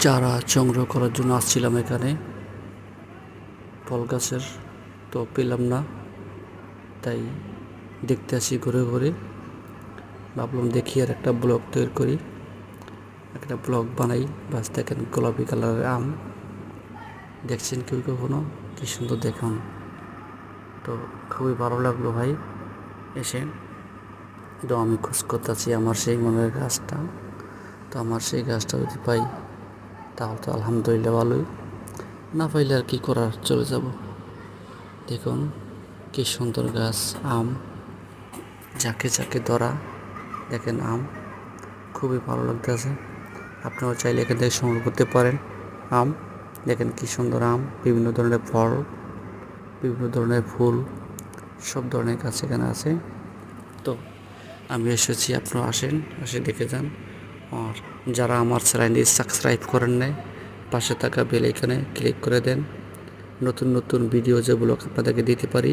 চারা সংগ্রহ করার জন্য আসছিলাম এখানে ফল গাছের, তো পেলাম না, তাই দেখতে আসি ঘুরে ঘুরে। ভাবলাম দেখি আর একটা ব্লগ তৈরি করি, একটা ব্লগ বানাই। বাস দেখেন গোলাপি কালারের আম, দেখছেন কেউ কখনো? কি সুন্দর দেখুন, তো খুবই ভালো লাগলো ভাই এসে। তো আমি খোঁজ করতেছি আমার সেই মনের গাছটা, তো আমার সেই গাছটা যদি পাই তাহলে তো আলহামদুলিল্লাহ ভালোই, না পাইলে আর কি করার, চলে যাব। দেখুন কি সুন্দর গাছ, আম ঝাঁকে ঝাঁকে ধরা, দেখেন আম খুবই ভালো লাগতেছে। আপনারাও চাইলে এখান থেকে সংগ্রহ করতে পারেন আম। দেখেন কি সুন্দর আম, বিভিন্ন ধরনের ফল, বিভিন্ন ধরনের ফুল, সব ধরনের গাছ এখানে আছে। তো আমি এসেছি, আপনারা আসেন, এসে দেখে যান। আর যারা আমার চ্যানেলটি সাবস্ক্রাইব করেন নাই, পাশে থাকা বেল আইকনে ক্লিক করে দেন। নতুন নতুন ভিডিও যেগুলো আপনাদেরকে দিতে পারি